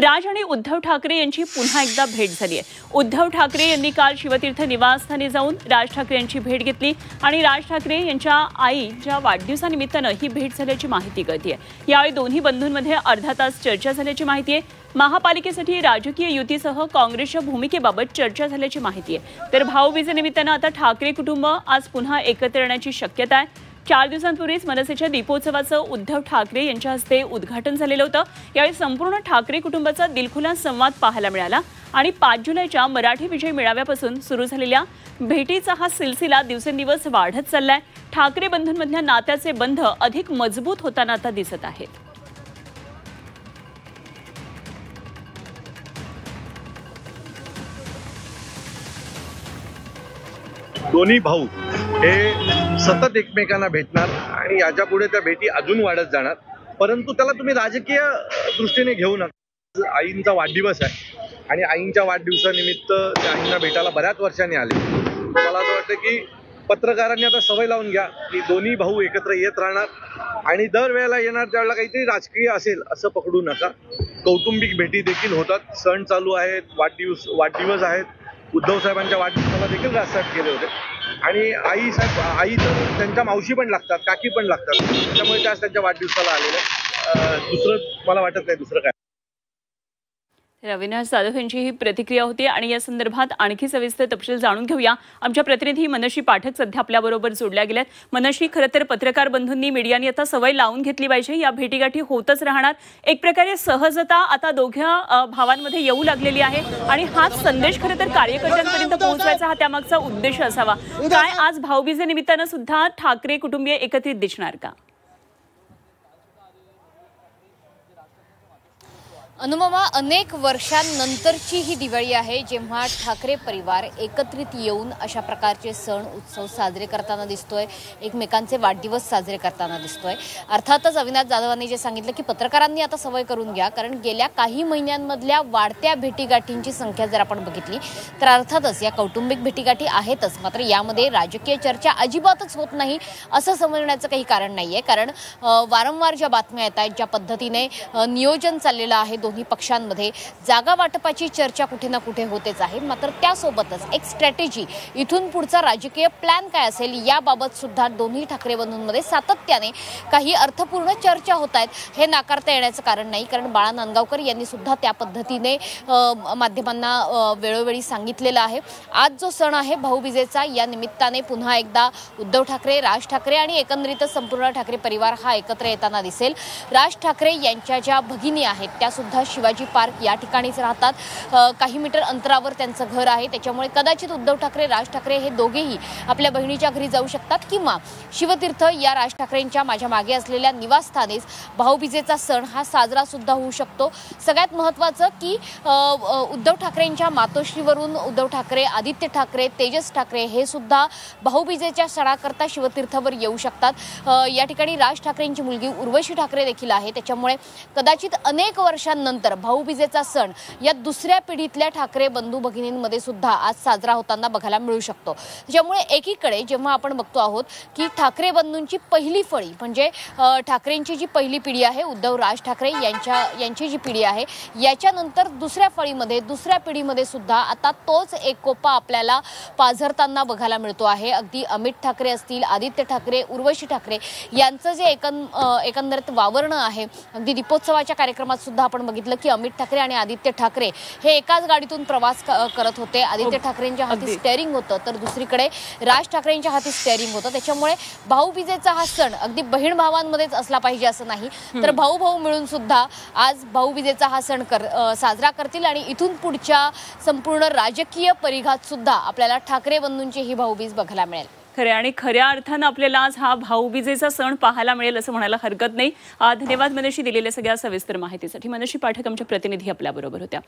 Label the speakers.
Speaker 1: राज आणि उद्धव ठाकरे यांची पुन्हा एकदा भेट झाली आहे। उद्धव ठाकरे यांनी काल शिवतीर्थ निवासस्थानी जाऊन राज ठाकरे यांची भेट घेतली आणि राज ठाकरे यांच्या आईच्या वाढदिवसानिमित्तानं ही भेट झाल्याची माहिती कळते आहे। यावेळी दोन्ही बंधूंमध्ये अर्धा तास चर्चा झाल्याची माहिती आहे। महापालिकेसाठी राजकीय युतीसह काँग्रेसच्या भूमिकेबाबत चर्चा झाल्याची माहिती आहे। तर भाऊबीजेनिमित्तानं आता ठाकरे कुटुंब आज पुन्हा एकत्र येण्याची शक्यता आहे। 4 दिवसांपूर्वीच मनसेच्या दीपोत्सवाचं उद्धव ठाकरे यांच्या हस्ते उद्घाटन झालेलं होतं। यावेळी संपूर्ण ठाकरे कुटुंबाचा दिलखुलास संवाद पाहायला मिळाला आणि 5 जुलैच्या मराठी विजय मेळाव्यापासून सुरू झालेल्या भेटीचा हा सिलसिला दिवसेंदिवस वाढत चाललाय। ठाकरे बंधूंमधल्या नात्याचे बंध अधिक मजबूत होताना आता दिसत आहेत।
Speaker 2: दोन्ही भाऊ हे सतत एकमेकांना भेटणार आणि याच्यापुढे त्या भेटी अजून वाढत जाणार। परंतु त्याला तुम्ही राजकीय दृष्टीने घेऊ नका। आईंचा वाढदिवस आहे आणि आईंच्या वाढदिवसानिमित्त त्या आईंना भेटायला बऱ्याच वर्षांनी आले। मला असं वाटतं की पत्रकारांनी आता सवय लावून घ्या की दोन्ही भाऊ एकत्र येत राहणार आणि दर वेळेला येणार त्यावेळेला काहीतरी राजकीय असेल असं पकडू नका। कौटुंबिक भेटी देखील होतात, सण चालू आहेत, वाढदिवस आहेत। उद्धव साहेबांच्या वाढदिवसाला देखील राजसाहेब गेले होते आणि आई तर त्यांच्या मावशी पण लागतात, काकी पण लागतात, त्यामुळे त्याच त्यांच्या वाढदिवसाला आलेलं। दुसरं मला वाटत नाही दुसरं काय।
Speaker 1: अविनाश जाधव यांची ही प्रतिक्रिया होती आणि या संदर्भात आणखी सविस्तर तपशील जाणून घेऊया। आमच्या प्रतिनिधी मनश्री पाठक सध्या आपल्याबरोबर जोडल्या गेल्यात। मनश्री, खरं तर पत्रकार बंधूंनी मीडियाने आता सवय लावून घेतली पाहिजे, या भेटीगाठी होतच राहणार। एक प्रकारे सहजता आता दोघ्या भावांमध्ये येऊ लागलेली आहे आणि हाच संदेश खरं तर कार्यकर्त्यांपर्यंत पोहोचवायचा हा त्यामागचा उद्देश असावा। काय आज भाऊबीजेनिमित्तानं सुद्धा ठाकरे कुटुंबीय एकत्रित दिसणार का?
Speaker 3: अनुपमा, अनेक वर्षांनंतरची ही दिवाळी आहे जेव्हा ठाकरे परिवार एकत्रित येऊन अशा प्रकारचे सण उत्सव साजरे करताना दिसतोय, एकमेकांचे वाढदिवस साजरे करताना दिसतोय। अर्थातच अविनाश जाधवांनी जे सांगितलं की पत्रकारांनी आता सवय करून घ्या, कारण गेल्या काही महिन्यांमधल्या वाढत्या भेटीगाठींची संख्या जर आपण बघितली तर अर्थातच या कौटुंबिक भेटीगाठी आहेतच, मात्र यामध्ये राजकीय चर्चा अजिबातच होत नाही असं समजण्याचं काही कारण नाहीये। कारण वारंवार ज्या बातम्या येत आहेत, ज्या पद्धतीने नियोजन चाललेलं आहे दोन्ही पक्षांमध्ये, जागा वाटपाची चर्चा कुठे ना कुठे होतेच आहे, मात्र त्यासोबतच एक स्ट्रॅटेजी, इथून पुढचा राजकीय प्लॅन काय असेल याबाबत सुद्धा दोन्ही ठाकरे बंधूंमध्ये सातत्याने काही अर्थपूर्ण चर्चा होत आहेत। हे नाकारता येण्याचं कारण नाही, कारण बाळा नांदगावकर यांनी सुद्धा त्या पद्धतीने माध्यमांना वेळोवेळी सांगितलेलं आहे। आज जो सण आहे भाऊबीजेचा, या निमित्ताने पुन्हा एकदा उद्धव ठाकरे, राज ठाकरे आणि एकंदरीतच संपूर्ण ठाकरे परिवार हा एकत्र येताना दिसेल। राज ठाकरे यांच्या ज्या भगिनी आहेत त्या सुद्धा शिवाजी पार्क या ठिकाणीच राहतात, काही मीटर अंतरावर त्यांचं घर आहे, त्याच्यामुळे कदाचित उद्धव ठाकरे, राज ठाकरे हे दोघेही आपल्या बहिणीच्या घरी जाऊ शकतात किंवा शिवतीर्थ या राज ठाकरेंच्या माझ्या मागे असलेल्या निवासस्थानीच भाऊबीजेचा सण हा साजरा सुद्धा होऊ शकतो। सगळ्यात महत्त्वाचं की उद्धव ठाकरेंच्या मातोश्रीवरून उद्धव ठाकरे, आदित्य ठाकरे, तेजस ठाकरे हे सुद्धा भाऊबीजेच्या सणाकरता शिवतीर्थावर येऊ शकतात। या ठिकाणी राज ठाकरेंची मुलगी उर्वशी ठाकरे देखील आहे, त्याच्यामुळे कदाचित अनेक वर्षांनंतर भाऊबीजेचा सण या दुसऱ्या पिढीतल्या ठाकरे बंधू भगिनींमध्ये सुद्धा आज साजरा होताना बघायला मिळू शकतो। त्यामुळे एकीकडे जेव्हा आपण बघतो आहोत की ठाकरे बंधूंची पहिली फळी म्हणजे ठाकरेंची जी पहिली पिढी आहे, उद्धव राज ठाकरे यांची जी पिढी आहे, याच्यानंतर दुसऱ्या फळीमध्ये, दुसऱ्या पिढीमध्ये सुद्धा आता तोच एकोपा आपल्याला पाझरताना बघायला मिळतो आहे। अगदी अमित ठाकरे असतील, आदित्य ठाकरे, उर्वशी ठाकरे यांचं जे एकंदरीत वावरणं आहे, अगदी दीपोत्सवाच्या कार्यक्रमात सुद्धा आपण बघितलं की अमित ठाकरे आणि आदित्य ठाकरे हे एकाच गाडीतून प्रवास करत होते। आदित्य ठाकरेंच्या हाती स्टेअरिंग होतं तर दुसरीकडे राज ठाकरेंच्या हाती स्टेअरिंग होतं। त्याच्यामुळे भाऊबीजेचा हा सण अगदी बहीण भावांमध्येच असला पाहिजे असं नाही, तर भाऊ भाऊ मिळून सुद्धा आज भाऊबीजेचा हा सण साजरा करतील आणि इथून पुढच्या संपूर्ण राजकीय परिघात सुद्धा आपल्याला ठाकरे बंधूंची ही भाऊबीज बघायला मिळेल।
Speaker 1: खरे आणि खऱ्या अर्थानं आपल्याला आज हा भाऊबीजेचा सण पाहायला मिळेल असं म्हणायला हरकत नाही। धन्यवाद मनश्री दिलेल्या सगळ्या सविस्तर माहितीसाठी। मनश्री पाठक आमच्या प्रतिनिधी आपल्याबरोबर होत्या।